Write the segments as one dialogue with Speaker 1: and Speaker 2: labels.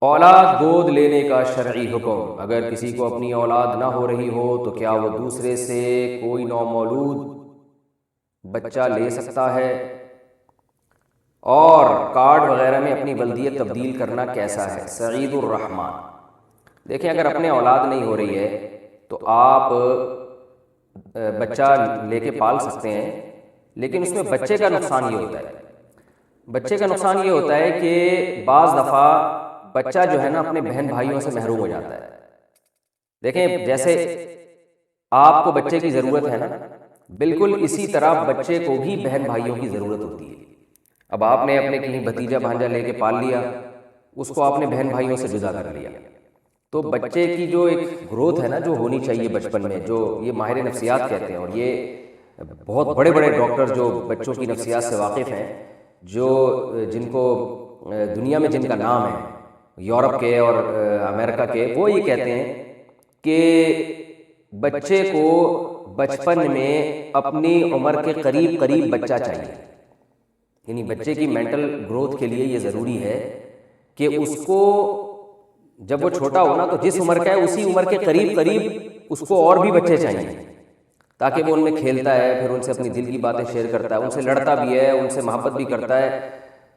Speaker 1: اولاد گود لینے کا شرعی حکم۔ اگر کسی کو اپنی اولاد نہ ہو رہی ہو تو کیا وہ دوسرے سے کوئی نومولود بچہ لے سکتا ہے؟ اور کارڈ وغیرہ میں اپنی ولدیت تبدیل کرنا کیسا ہے؟ سعید الرحمان۔ دیکھیں، اگر اپنے اولاد نہیں ہو رہی ہے تو آپ بچہ لے کے پال سکتے ہیں، لیکن اس میں بچے کا نقصان یہ ہوتا ہے، بچے کا نقصان یہ ہوتا ہے کہ بعض دفعہ بچہ جو ہے نا اپنے بہن بھائیوں سے محروم ہو جاتا ہے۔ دیکھیں، جیسے آپ کو بچے کی ضرورت ہے نا، بالکل اسی طرح بچے کو بھی بہن بھائیوں کی ضرورت ہوتی ہے۔ اب آپ نے اپنے کہیں بھتیجا بھانجا لے کے پال لیا، اس کو آپ نے بہن بھائیوں سے جدا کر لیا، تو بچے کی جو ایک گروتھ ہے نا جو ہونی چاہیے بچپن میں، جو یہ ماہر نفسیات کہتے ہیں، اور یہ بہت بڑے بڑے ڈاکٹر جو بچوں کی نفسیات سے واقف ہیں، جن کو دنیا میں جن کا نام ہے، یورپ کے اور امریکہ کے، وہ یہ کہتے ہیں کہ بچے کو بچپن میں اپنی عمر کے قریب قریب بچہ چاہیے، یعنی بچے کی مینٹل گروتھ کے لیے یہ ضروری ہے کہ اس کو جب وہ چھوٹا ہونا تو جس عمر کا ہے اسی عمر کے قریب قریب اس کو اور بھی بچے چاہیے، تاکہ وہ ان میں کھیلتا ہے، پھر ان سے اپنی دل کی باتیں شیئر کرتا ہے، ان سے لڑتا بھی ہے، ان سے محبت بھی کرتا ہے،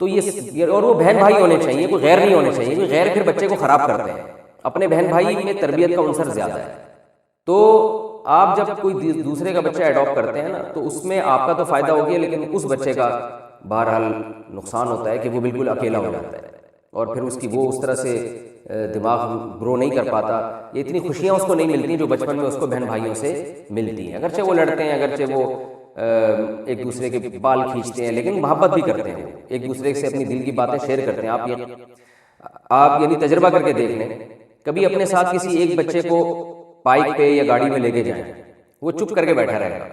Speaker 1: تو یہ اور وہ بہن بھائی ہونے چاہیے، کوئی غیر نہیں ہونے چاہیے، کوئی غیر پھر بچے کو خراب کرتے ہیں۔ اپنے بہن بھائی میں تربیت کا عنصر زیادہ ہے، تو آپ جب کوئی دوسرے کا بچہ ایڈاپٹ کرتے ہیں نا تو اس میں آپ کا تو فائدہ ہو گیا، لیکن اس بچے کا بہرحال نقصان ہوتا ہے کہ وہ بالکل اکیلا ہو جاتا ہے، اور پھر اس کی وہ اس طرح سے دماغ گرو نہیں کر پاتا، یہ اتنی خوشیاں اس کو نہیں ملتی جو بچپن میں اس کو بہن بھائیوں سے ملتی ہیں۔ اگرچہ وہ لڑتے ہیں، اگرچہ وہ ایک دوسرے کے بال کھینچتے ہیں، لیکن محبت بھی کرتے ہیں، وہ ایک دوسرے سے اپنی دل کی باتیں شیئر کرتے ہیں۔ آپ یعنی تجربہ کر کے دیکھ لیں، کبھی اپنے ساتھ کسی ایک بچے کو بائک پہ یا گاڑی میں لے کے جائیں، وہ چپ کر کے بیٹھا رہے گا،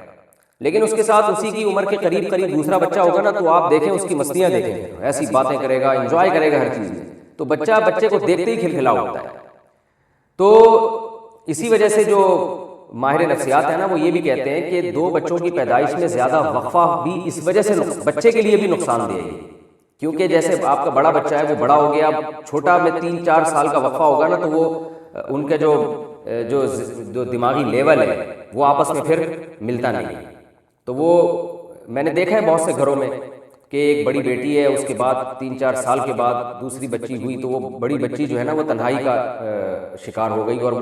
Speaker 1: لیکن اس کے ساتھ اسی کی عمر کے قریب قریب دوسرا بچہ ہوگا نا تو آپ دیکھیں اس کی مستیاں دیکھیں، ایسی باتیں کرے گا، انجوائے کرے گا ہر چیز میں، تو بچہ بچے کو دیکھتے ہی کھلکھلا اٹھتا ہے۔ تو اسی وجہ سے جو ماہر نفسیات ہیں نا وہ یہ بھی کہتے ہیں کہ دو بچوں کی پیدائش میں زیادہ وقفہ بھی اس وجہ سے بچے کے لیے بھی نقصان دہ ہے، کیونکہ جیسے آپ کا بڑا بچہ ہے وہ بڑا ہو گیا، چھوٹا میں 3-4 سال کا وقفہ ہوگا نا تو وہ ان کے جو دماغی لیول ہے وہ آپس میں پھر ملتا نہیں، تو وہ میں نے دیکھا ہے بہت سے گھروں میں کہ ایک بڑی بیٹی ہے، اس کے بعد 3-4 سال کے بعد دوسری بچی ہوئی تو وہ بڑی بچی جو ہے نا وہ تنہائی کا شکار ہو گئی، اور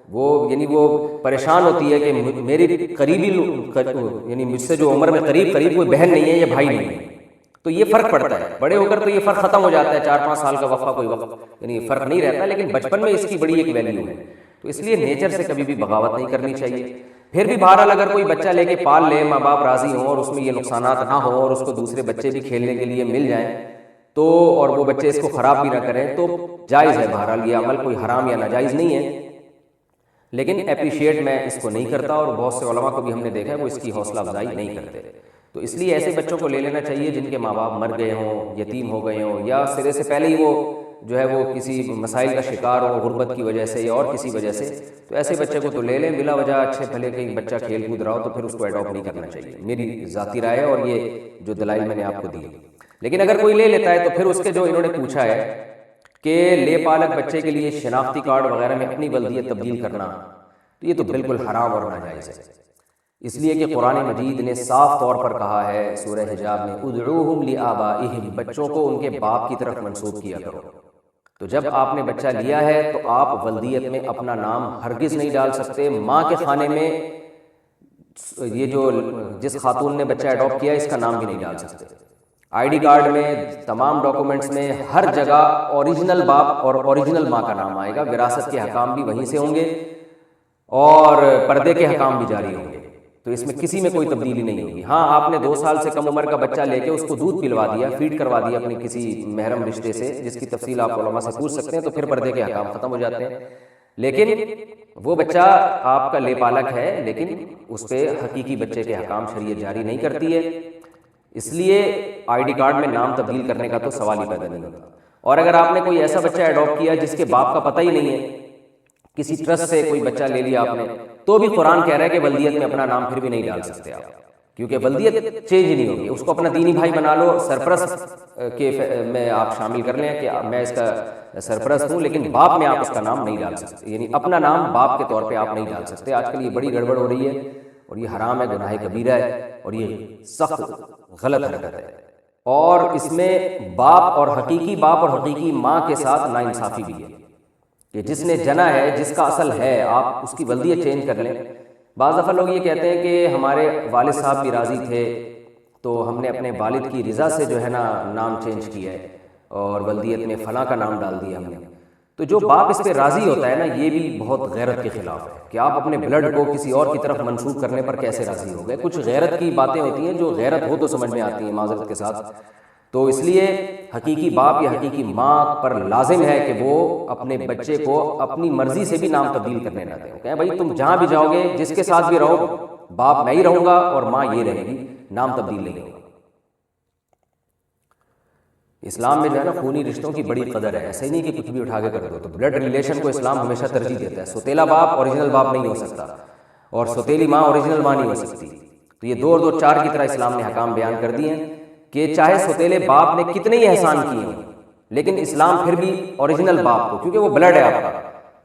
Speaker 1: وہ پریشان ہوتی ہے کہ میری قریبی یعنی مجھ سے جو عمر میں قریب قریب کوئی بہن نہیں ہے یا بھائی نہیں ہے، تو یہ فرق پڑتا ہے۔ بڑے ہو کر تو یہ فرق ختم ہو جاتا ہے، 4-5 سال کا وقفہ کوئی وقت یعنی فرق نہیں رہتا، لیکن بچپن میں اس کی بڑی ایک ویلیو ہے، تو اس لیے نیچر سے کبھی بھی بغاوت نہیں کرنی چاہیے۔ پھر بھی بہرحال اگر کوئی بچہ لے کے پال لے، ماں باپ راضی ہوں اور اس میں یہ نقصانات نہ ہوں اور اس کو دوسرے بچے بھی کھیلنے کے لیے مل جائیں تو، اور وہ بچے اس کو خراب بھی نہ کریں تو جائز ہے، بہرحال یہ عمل کوئی حرام یا ناجائز نہیں ہے، لیکن اپریشیٹ میں اس کو نہیں کرتا، اور بہت سے علماء کو بھی ہم نے دیکھا ہے وہ اس کی حوصلہ افزائی نہیں کرتے۔ تو اس لیے ایسے بچوں کو لے لینا چاہیے جن کے ماں باپ مر گئے ہوں، یتیم ہو گئے ہوں، یا سرے سے پہلے ہی وہ جو ہے وہ کسی مسائل کا شکار ہو، غربت کی وجہ سے یا اور کسی وجہ سے، تو ایسے بچے کو تو لے لیں بلا وجہ، اچھے بھلے کہیں بچہ کھیل کود رہا ہو تو پھر اس کو ایڈاپٹ نہیں کرنا چاہیے، میری ذاتی رائے ہے، اور یہ جو دلائل میں نے آپ کو دیے۔ لیکن اگر کوئی لے لیتا ہے تو پھر اس کے جو انہوں نے پوچھا ہے کہ لے پالک بچے کے لیے شناختی کارڈ وغیرہ میں اپنی ولدیت تبدیل کرنا، تو یہ تو بالکل حرام اور ناجائز ہے، اس لیے کہ قرآن مجید نے صاف طور پر کہا ہے سورہ حجاب میں، ادعوہم لآبائہم، بچوں کو ان کے باپ کی طرف منسوب کیا کرو۔ تو جب آپ نے بچہ لیا ہے تو آپ ولدیت میں اپنا نام ہرگز نہیں ڈال سکتے، ماں کے خانے میں یہ جو جس خاتون نے بچہ ایڈاپٹ کیا اس کا نام بھی نہیں ڈال سکتے، آئی ڈی کارڈ میں تمام ڈاکومنٹس میں ہر جگہ اوریجنل باپ اور اوریجنل ماں کا نام آئے گا، وراثت کے حکام بھی وہیں سے ہوں گے اور پردے کے حکام بھی جاری ہوں گے، تو اس میں کسی میں کوئی تبدیلی نہیں ہوگی۔ ہاں، آپ نے 2 سال سے کم عمر کا بچہ لے کے اس کو دودھ پلوا دیا، فیڈ کروا دیا اپنے کسی محرم رشتے سے، جس کی تفصیل آپ علماء سے پوچھ سکتے ہیں، تو پھر پردے کے حکام ختم ہو جاتے ہیں، لیکن وہ بچہ آپ کا لے پالک ہے، لیکن اس پہ حقیقی بچے کے حکام شریعت جاری نہیں کرتی ہے، اس لیے آئی ڈی کارڈ میں نام تبدیل کرنے کا تو سوال ہی پیدا نہیں ہوتا۔ اور اگر آپ نے کوئی ایسا بچہ ایڈاپٹ کیا جس کے باپ کا پتہ ہی نہیں ہے، کسی ٹرسٹ سے کوئی بچہ لے لیا آپ نے، تو بھی قرآن کہہ رہا ہے کہ ولدیت میں اپنا نام پھر بھی نہیں ڈال سکتے آپ، کیونکہ ولدیت چینج نہیں ہوگی. اس کو اپنا دینی بھائی بنا لو، سرپرست کے میں آپ شامل کر لیں کہ میں اس کا سرپرست ہوں، لیکن باپ میں آپ اس کا نام نہیں ڈال سکتے، یعنی اپنا نام باپ کے طور پہ آپ نہیں ڈال سکتے. آج کل یہ بڑی گڑبڑ ہو رہی ہے اور یہ حرام ہے، گناہ کبیرہ ہے اور یہ سخت غلط حرکت ہے. اور اس میں باپ اور حقیقی باپ اور حقیقی ماں کے ساتھ ناانصافی بھی ہے کہ جس نے جنا ہے، جس کا اصل ہے، آپ اس کی ولدیت چینج کر لیں. بعض دفعہ لوگ یہ کہتے ہیں کہ ہمارے والد صاحب بھی راضی تھے تو ہم نے اپنے والد کی رضا سے جو ہے نا نام چینج کیا ہے اور ولدیت میں فلاں کا نام ڈال دیا ہم نے. تو جو باپ اس پہ راضی ہوتا ہے نا، یہ بھی بہت غیرت کے خلاف ہے کہ آپ اپنے بلڈ کو کسی اور کی طرف منسوخ کرنے پر کیسے راضی ہو گئے. کچھ غیرت کی باتیں ہوتی ہیں جو غیرت ہو تو سمجھ میں آتی ہیں معذرت کے ساتھ. تو اس لیے حقیقی باپ یا حقیقی ماں پر لازم ہے کہ وہ اپنے بچے کو اپنی مرضی سے بھی نام تبدیل کرنے نہ دیں. کہیں بھائی تم جہاں بھی جاؤ گے، جس کے ساتھ بھی رہو، باپ میں ہی رہوں گا اور ماں یہ رہے گی، نام تبدیل نہیں ہوگا. اسلام میں جو ہے نا خونی رشتوں کی بڑی قدر ہے. ایسا ہی نہیں کہ کچھ بھی اٹھا کے کر دو. تو بلڈ ریلیشن کو اسلام ہمیشہ ترجیح دیتا ہے. سوتیلا باپ اوریجنل باپ نہیں ہو سکتا اور سوتیلی ماں اوریجنل ماں نہیں ہو سکتی. تو یہ 2 اور 2 4 کی طرح اسلام نے حکام بیان کر دیے ہیں کہ چاہے سوتیلے باپ نے کتنے ہی احسان کیے ہوں، لیکن اسلام پھر بھی اوریجنل باپ کو، کیونکہ وہ بلڈ ہے آپ کا،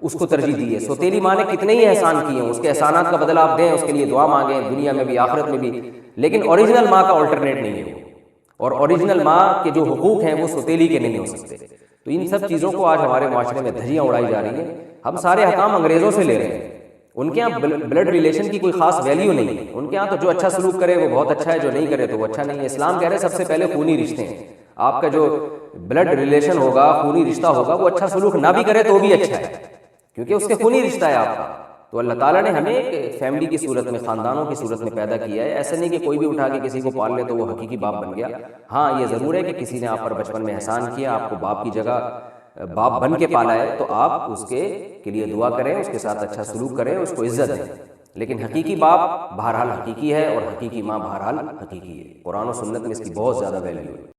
Speaker 1: اس کو ترجیح دی ہے. سوتیلی ماں نے کتنے ہی احسان کیے ہوں، اس کے احسانات کا بدلہ آپ دیں، اس کے لیے دعا مانگیں دنیا میں بھی آخرت میں بھی، لیکن اوریجنل ماں کا آلٹرنیٹ نہیں ہے. اور اوریجنل ماں کے جو حقوق ہیں وہ سوتیلی کے نہیں ہو سکتے. تو ان سب چیزوں کو آج ہمارے معاشرے میں دھجیاں اڑائی جا رہی ہیں. ہم سارے حکام انگریزوں سے لے رہے ہیں. ان کے یہاں بلڈ ریلیشن کی کوئی خاص ویلیو نہیں ہے. ان کے یہاں تو جو اچھا سلوک کرے وہ بہت اچھا ہے، جو نہیں کرے تو وہ اچھا نہیں ہے. اسلام کہہ رہے ہیں سب سے پہلے خونی رشتے ہیں. آپ کا جو بلڈ ریلیشن ہوگا، خونی رشتہ ہوگا، وہ اچھا سلوک نہ بھی کرے تو بھی اچھا ہے، کیونکہ اس کے خونی رشتہ ہے آپ کا. تو اللہ تعالیٰ نے ہمیں ایک فیملی کی صورت میں، خاندانوں کی صورت میں پیدا کیا ہے. ایسا نہیں کہ کوئی بھی اٹھا کے کسی کو پال لے تو وہ حقیقی باپ بن گیا. ہاں یہ ضرور ہے کہ کسی نے آپ پر بچپن میں احسان کیا، آپ کو باپ کی جگہ باپ بن کے پالا ہے، تو آپ اس کے لیے دعا کریں، اس کے ساتھ اچھا سلوک کریں، اس کو عزت دیں. لیکن حقیقی باپ بہرحال حقیقی ہے اور حقیقی ماں بہرحال حقیقی ہے. قرآن و سنت میں اس کی بہت زیادہ ویلیو ہے.